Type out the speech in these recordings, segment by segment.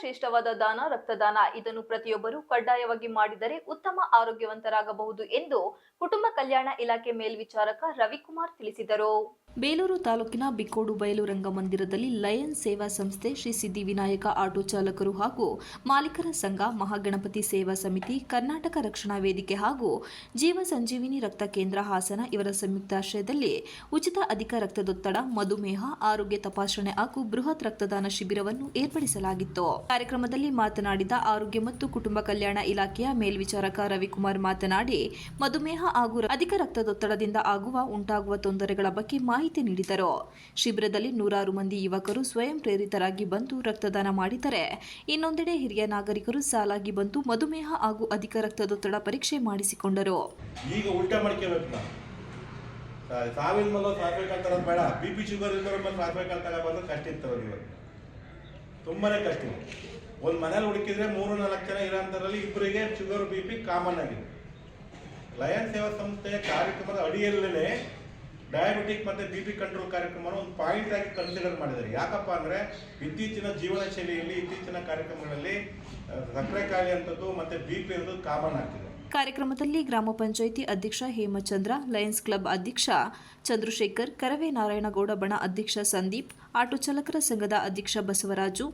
ಶ್ರೇಷ್ಠವಾದ ದಾನ ರಕ್ತದಾನ. ಇದನ್ನು ಪ್ರತಿಯೊಬ್ಬರು ಕಡ್ಡಾಯವಾಗಿ ಮಾಡಿದರೆ ಉತ್ತಮ ಆರೋಗ್ಯವಂತರಾಗಬಹುದು ಎಂದು ಕುಟುಂಬ ಕಲ್ಯಾಣ ಇಲಾಖೆ ಮೇಲ್ವಿಚಾರಕ ರವಿಕುಮಾರ್ ತಿಳಿಸಿದರು. ಬೇಲೂರು ತಾಲೂಕಿನ ಬಿಕ್ಕೋಡು ಬಯಲು ರಂಗಮಂದಿರದಲ್ಲಿ ಲಯನ್ಸ್ ಸೇವಾ ಸಂಸ್ಥೆ, ಶ್ರೀ ಸಿದ್ಧಿವಿನಾಯಕ ಆಟೋ ಚಾಲಕರು ಹಾಗೂ ಮಾಲೀಕರ ಸಂಘ, ಮಹಾಗಣಪತಿ ಸೇವಾ ಸಮಿತಿ, ಕರ್ನಾಟಕ ರಕ್ಷಣಾ ವೇದಿಕೆ ಹಾಗೂ ಜೀವ ಸಂಜೀವಿನಿ ರಕ್ತ ಕೇಂದ್ರ ಹಾಸನ ಇವರ ಸಂಯುಕ್ತಾಶ್ರಯದಲ್ಲಿ ಉಚಿತ ಅಧಿಕ ರಕ್ತದೊತ್ತಡ, ಮಧುಮೇಹ, ಆರೋಗ್ಯ ತಪಾಸಣೆ ಹಾಗೂ ಬೃಹತ್ ರಕ್ತದಾನ ಶಿಬಿರವನ್ನು ಏರ್ಪಡಿಸಲಾಗಿತ್ತು. ಕಾರ್ಯಕ್ರಮದಲ್ಲಿ ಮಾತನಾಡಿದ ಆರೋಗ್ಯ ಮತ್ತು ಕುಟುಂಬ ಕಲ್ಯಾಣ ಇಲಾಖೆಯ ಮೇಲ್ವಿಚಾರಕ ರವಿಕುಮಾರ್ ಮಾತನಾಡಿ, ಮಧುಮೇಹ ಹಾಗೂ ಅಧಿಕ ರಕ್ತದೊತ್ತಡದಿಂದ ಉಂಟಾಗುವ ತೊಂದರೆಗಳ ಬಗ್ಗೆ ಮಾಹಿತಿ ನೀಡಿದರು. ಶಿಬಿರದಲ್ಲಿ ನೂರಾರು ಮಂದಿ ಯುವಕರು ಸ್ವಯಂ ಪ್ರೇರಿತರಾಗಿ ಬಂದು ರಕ್ತದಾನ ಮಾಡಿದರೆ, ಇನ್ನೊಂದೆಡೆ ಹಿರಿಯ ನಾಗರಿಕರು ಸಾಲಾಗಿ ಬಂದು ಮಧುಮೇಹ ಹಾಗೂ ಅಧಿಕ ರಕ್ತದೊತ್ತಡ ಪರೀಕ್ಷೆ ಮಾಡಿಸಿಕೊಂಡರು. ಈಗ ಉಲ್ಟಾ ಮಾಡ್ಕೋಬೇಕು ನಾವು. ಸಾವಿನ ಮೇಲೆ ಸಾಯ್ಬೇಕಂತಾರ ಬೇಡ, BP ಶುಗರ್ ಇದ್ದವ್ರ ಮೇಲೆ ಸಾಯ್ಬೇಕಂತ ಬಂದ್ರೆ ಕಷ್ಟ ಇರ್ತದೆ. ಇವತ್ತು ತುಂಬಾನೇ ಕಷ್ಟ ಇದೆ. ಒಂದು ಮನೇಲಿ ಹುಡುಕಿದ್ರೆ 3-4 ಜನ ಇರೋಂಥದ್ರಲ್ಲಿ ಇಬ್ಬರಿಗೆ ಶುಗರ್ BP ಕಾಮನ್ ಆಗಿದೆ. ಲಯನ್ ಸೇವಾ ಸಂಸ್ಥೆಯ ಕಾರ್ಯಕ್ರಮದ ಅಡಿಯಲ್ಲೇ ಡಯಾಬಿಟಿಕ್ ಮತ್ತು BP ಕಂಟ್ರೋಲ್ ಕಾರ್ಯಕ್ರಮವನ್ನು ಒಂದು ಪಾಯಿಂಟ್ ಆಗಿ ಕನ್ಸಿಡರ್ ಮಾಡಿದ್ದಾರೆ. ಯಾಕಪ್ಪ ಅಂದರೆ ಇತ್ತೀಚಿನ ಜೀವನ ಶೈಲಿಯಲ್ಲಿ, ಇತ್ತೀಚಿನ ಕಾರ್ಯಕ್ರಮಗಳಲ್ಲಿ ಸಕ್ಕರೆ ಕಾಯಿಲೆ ಅಂತದ್ದು ಮತ್ತು BP ಅನ್ನೋದು ಕಾಮನ್ ಆಗ್ತಿದೆ. ಕಾರ್ಯಕ್ರಮದಲ್ಲಿ ಗ್ರಾಮ ಪಂಚಾಯಿತಿ ಅಧ್ಯಕ್ಷ ಹೇಮಚಂದ್ರ, ಲಯನ್ಸ್ ಕ್ಲಬ್ ಅಧ್ಯಕ್ಷ ಚಂದ್ರಶೇಖರ್, ಕರವೇ ನಾರಾಯಣಗೌಡ ಬಣ ಅಧ್ಯಕ್ಷ ಸಂದೀಪ್, ಆಟೋ ಚಾಲಕರ ಸಂಘದ ಅಧ್ಯಕ್ಷ ಬಸವರಾಜು,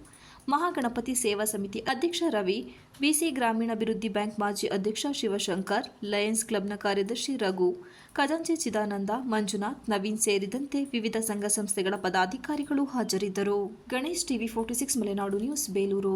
ಮಹಾಗಣಪತಿ ಸೇವಾ ಸಮಿತಿ ಅಧ್ಯಕ್ಷ ರವಿ, ಬಿಸಿ ಗ್ರಾಮೀಣಾಭಿವೃದ್ಧಿ ಬ್ಯಾಂಕ್ ಮಾಜಿ ಅಧ್ಯಕ್ಷ ಶಿವಶಂಕರ್, ಲಯನ್ಸ್ ಕ್ಲಬ್ನ ಕಾರ್ಯದರ್ಶಿ ರಘು, ಖಜಾಂಚಿ ಚಿದಾನಂದ, ಮಂಜುನಾಥ್, ನವೀನ್ ಸೇರಿದಂತೆ ವಿವಿಧ ಸಂಘ ಸಂಸ್ಥೆಗಳ ಪದಾಧಿಕಾರಿಗಳು ಹಾಜರಿದ್ದರು. Ganesh, TV 46 Malenadu news, Belur.